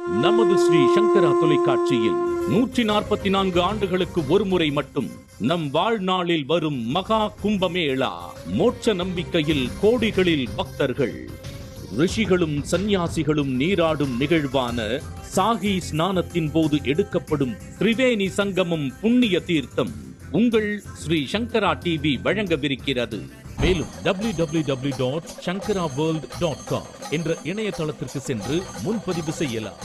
நமது ஸ்ரீ சங்கரா தொலைக்காட்சியில் 144 ஆண்டுகளுக்கு ஒருமுறை மட்டும் நம் வாழ்நாளில் வரும் மகா கும்பமேளா. மோட்ச நம்பிக்கையில் கோடிகளில் பக்தர்கள், ரிஷிகளும் சந்நியாசிகளும் நீராடும் நிகழ்வான சாகி ஸ்நானத்தின் போது எடுக்கப்படும் திரிவேணி சங்கமம் புண்ணிய தீர்த்தம் உங்கள் ஸ்ரீ சங்கரா டிவி வழங்கவிருக்கிறது. மேலும் www.shankaraworld.com என்ற இணையதளத்திற்கு சென்று முன்பதிவு செய்யலாம்.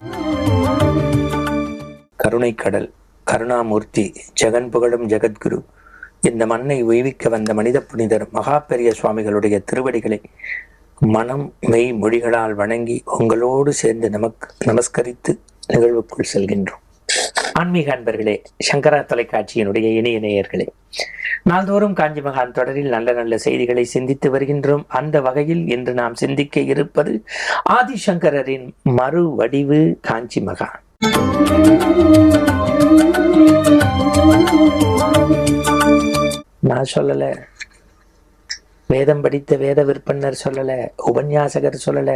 கருணைக்கடல், கருணாமூர்த்தி, ஜெகன் புகழும் ஜெகத்குரு, இந்த மண்ணை உய்விக்க வந்த மனித புனிதர் மகா பெரிய சுவாமிகளுடைய திருவடிகளை மனம் மெய் மொழிகளால் வணங்கி உங்களோடு சேர்ந்து நமஸ்கரித்து நிகழ்வுக்குள் செல்கின்றோம். ஆன்மீக அன்பர்களே, சங்கரா தொலைக்காட்சியினுடைய இணைய நேயர்களே, நாள்தோறும் காஞ்சி மகான் தொடரில் நல்ல நல்ல செய்திகளை சிந்தித்து வருகின்றோம். அந்த வகையில் இன்று நாம் சிந்திக்க இருப்பது ஆதிசங்கரரின் மறு வடிவு காஞ்சி மகான். நான் சொல்லல, வேதம் படித்த வேத விற்பனர் சொல்லல, உபன்யாசகர் சொல்லல,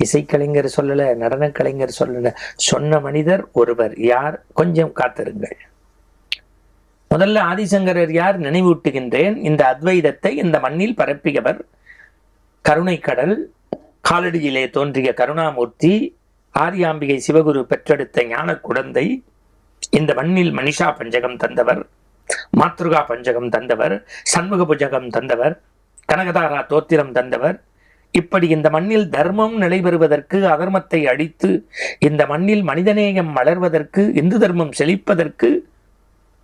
இசைக்கலைஞர் சொல்லல, நடன கலைஞர் சொல்லல, சொன்ன மனிதர் ஒருவர். யார்? கொஞ்சம் காத்திருங்கள். முதல்ல ஆதிசங்கரர் யார் நினைவூட்டுகின்றேன். இந்த அத்வைதத்தை இந்த மண்ணில் பரப்பியவர், கருணைக்கடல், காலடியிலே தோன்றிய கருணாமூர்த்தி, ஆரியாம்பிகை சிவகுரு பெற்றெடுத்த ஞான குழந்தை, இந்த மண்ணில் மனிஷா பஞ்சகம் தந்தவர், மாத்ருகா பஞ்சகம் தந்தவர், சண்முக புஜகம் தந்தவர், கனகதாரா தோத்திரம் தந்தவர். இப்படி இந்த மண்ணில் தர்மம் நிலைபெறுவதற்கு, அதர்மத்தை அழித்து இந்த மண்ணில் மனிதநேயம் வளர்வதற்கு, இந்து தர்மம் செழிப்பதற்கு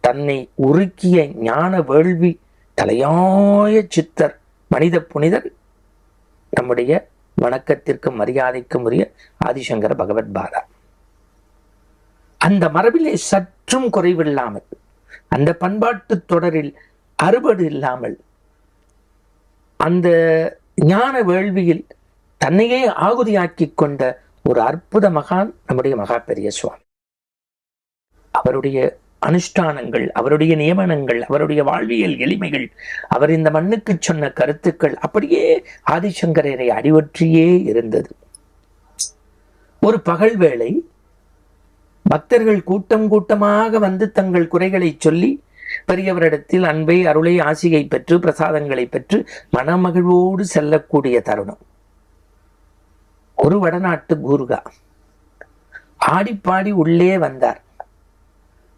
தன்னை உருக்கிய ஞான வேள்வி தலையாய சித்தர், மனித புனிதர், நம்முடைய வணக்கத்திற்கும் மரியாதைக்கும் உரிய ஆதிசங்கர பகவத் பாதா. அந்த மரபிலே சற்றும் குறைவில்லாமல், அந்த பண்பாட்டு தொடரில் அறுபடு இல்லாமல், அந்த ஞான வேள்வியில் தன்னையே ஆகுதியாக்கி கொண்ட ஒரு அற்புத மகான் நம்முடைய மகா பெரிய சுவாமி. அவருடைய அனுஷ்டானங்கள், அவருடைய நியமனங்கள், அவருடைய வாழ்வியல் எளிமைகள், அவர் இந்த மண்ணுக்கு சொன்ன கருத்துக்கள் அப்படியே ஆதிசங்கரரை அடிவற்றியே இருந்தது. ஒரு பகல் வேளை பக்தர்கள் கூட்டம் கூட்டமாக வந்து தங்கள் குறைகளை சொல்லி பெரியவரிடத்தில் அன்பை, அருளை, ஆசியை பெற்று பிரசாதங்களை பெற்று மனமகிழ்வோடு செல்லக்கூடிய தருணம். ஒரு வடநாட்டு கூர்கா ஆடிப்பாடி உள்ளே வந்தார்.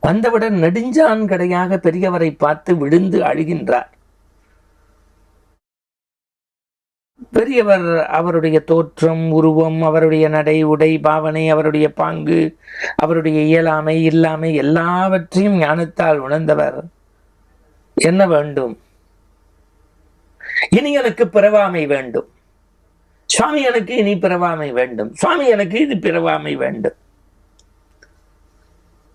வந்தவுடன் நெடுஞ்சான் கடையாக பெரியவரை பார்த்து விழுந்து அழுகின்றார். பெரியவர் அவருடைய தோற்றம், உருவம், அவருடைய நடை, உடை, பாவனை, அவருடைய பாங்கு, அவருடைய இயலாமை, இல்லாமை எல்லாவற்றையும் ஞானத்தால் உணர்ந்தவர். என்ன வேண்டும்? இனி எனக்கு பிறவாமை வேண்டும் சுவாமி, எனக்கு இனி பிறவாமை வேண்டும் சுவாமி, எனக்கு இது பிறவாமை வேண்டும்.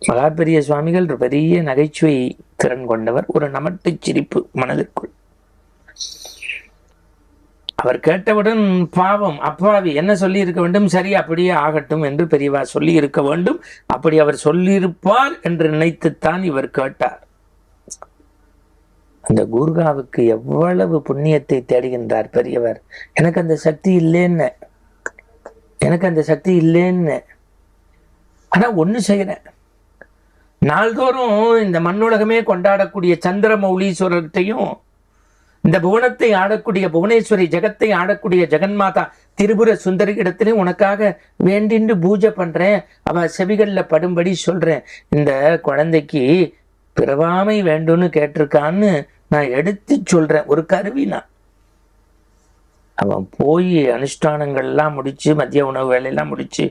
மகா பெரிய சுவாமிகள் பெரிய நகைச்சுவை திறன் கொண்டவர், ஒரு நமட்டு சிரிப்பு மனதிற்குள். அவர் கேட்டவுடன் பாவம், அப்பாவி, என்ன சொல்லி இருக்க வேண்டும்? சரி, அப்படியே ஆகட்டும் என்று பெரியவா சொல்லி இருக்க வேண்டும். அப்படி அவர் சொல்லியிருப்பார் என்று நினைத்துத்தான் இவர் கேட்டார். அந்த கூர்காவுக்கு எவ்வளவு புண்ணியத்தை தேடுகின்றார் பெரியவர். எனக்கு அந்த சக்தி இல்லைன்னு, எனக்கு அந்த சக்தி இல்லைன்னு. ஆனா ஒண்ணு செய்யறேன், நாள்தோறும் இந்த மண்ணுலகமே கொண்டாடக்கூடிய சந்திரமௌலீஸ்வரர்கிட்டையும், இந்த புவனத்தை ஆடக்கூடிய புவனேஸ்வரி, ஜெகத்தை ஆடக்கூடிய ஜெகன்மாதா திரிபுர சுந்தரி இடத்திலையும் உனக்காக வேண்டின்று பூஜை பண்றேன், அவ செவிகள்ல படும்படி சொல்றேன். இந்த குழந்தைக்கு பிறவாமை வேண்டும்னு கேட்டிருக்கான்னு நான் எடுத்து சொல்றேன். ஒரு கருவினா அவன் போய் அனுஷ்டானங்கள்லாம் முடிச்சு, மதிய உணவு வேலையெல்லாம் முடிச்சு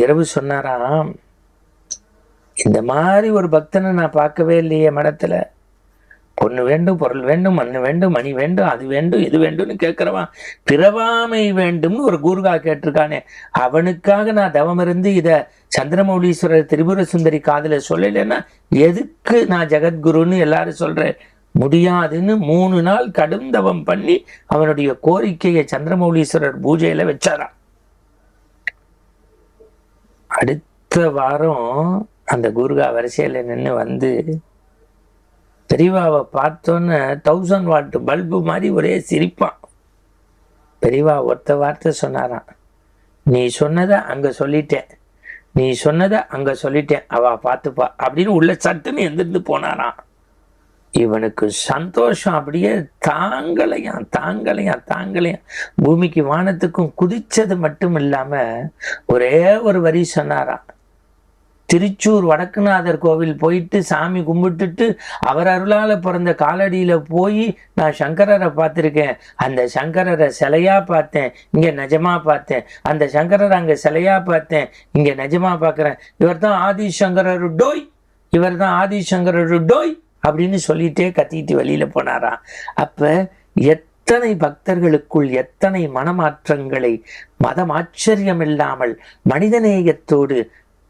இரவு சொன்னாராம், இந்த மாதிரி ஒரு பக்தனை நான் பார்க்கவே இல்லையே மடத்துல. பொண்ணு வேண்டும், பொருள் வேண்டும், மண்ணு வேண்டும், மணி வேண்டும், அது வேண்டும், இது வேண்டும்னு கேட்கிறவான் பிறவாமை வேண்டும்னு ஒரு கூர்கா கேட்டிருக்கானே, அவனுக்காக நான் தவம் இருந்து இத சந்திரமௌலீஸ்வரர் திரிபுர சுந்தரி காதுல சொல்லலைன்னா எதுக்கு நான் ஜெகத்குருன்னு எல்லாரும் சொல்றேன்? முடியாதுன்னு 3 நாள் கடும் தவம் பண்ணி அவனுடைய கோரிக்கையை சந்திரமௌலீஸ்வரர் பூஜையில வச்சாராம். அடுத்த வாரம் அந்த கூர்கா வரிசையில நின்று வந்து பெரியவாவை பார்த்தோன்னு 1000 வாட் பல்பு மாதிரி ஒரே சிரிப்பான். பெரியவா ஒருத்த வார்த்தை சொன்னாராம், நீ சொன்னதை அங்க சொல்லிட்டேன், நீ சொன்னதை அங்க சொல்லிட்டேன், அவ பார்த்துப்பா அப்படின்னு உள்ள சட்டுன்னு எந்திருந்து போனாராம். இவனுக்கு சந்தோஷம் அப்படியே தாங்கலையாம். பூமிக்கு வானத்துக்கும் குதிச்சது மட்டும் இல்லாம ஒரே ஒரு வரி சொன்னாராம். திருச்சூர் வடக்குநாதர் கோவில் போயிட்டு சாமி கும்பிட்டுட்டு அவர் அருளால பிறந்த காலடியில போய் நான் சங்கரரை பார்த்திருக்கேன், அந்த சங்கரரை சிலையா பார்த்தேன், இங்க நிஜமா பார்த்தேன், அந்த சங்கரரை அங்க சிலையா பார்த்தேன், இங்க நிஜமா பார்க்கிறேன், இவர் தான் ஆதிசங்கரரு டோய், இவர் தான் ஆதிசங்கரரு டோய் அப்படின்னு சொல்லிட்டே கத்திட்டு வெளியில போனாராம். அப்ப எத்தனை பக்தர்களுக்குள் எத்தனை மனமாற்றங்களை மதம் ஆச்சரியம் இல்லாமல் மனிதநேயத்தோடு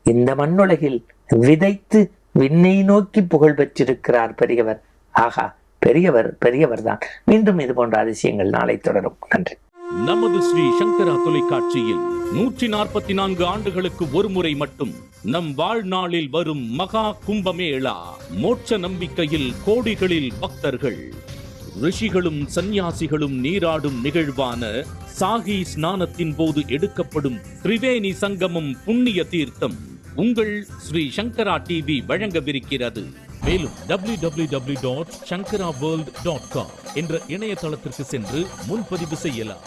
இந்த மண்ணுலகில் விதைத்து விண்ணை நோக்கி புகழ் பெற்றிருக்கிறார் பெரியவர். ஆகா, பெரியவர் தான். மீண்டும் இது போன்ற அதிசயங்கள் நாளை தொடரும். நன்றி. நமது ஸ்ரீ சங்கரா தொலைக்காட்சியில் 144 ஆண்டுகளுக்கு ஒரு முறை மட்டும் நம் வாழ்நாளில் வரும் மகா கும்பமேளா. மோட்ச நம்பிக்கையில் கோடிகளில் பக்தர்கள், ரிஷிகளும் சந்நியாசிகளும் நீராடும் நிகழ்வான சாகி ஸ்நானத்தின் போது எடுக்கப்படும் திரிவேணி சங்கமம் புண்ணிய தீர்த்தம் உங்கள் ஸ்ரீ சங்கரா டிவி வழங்கவிருக்கிறது. மேலும் www.shankaraworld.com என்ற இணையதளத்திற்கு சென்று முன்பதிவு செய்யலாம்.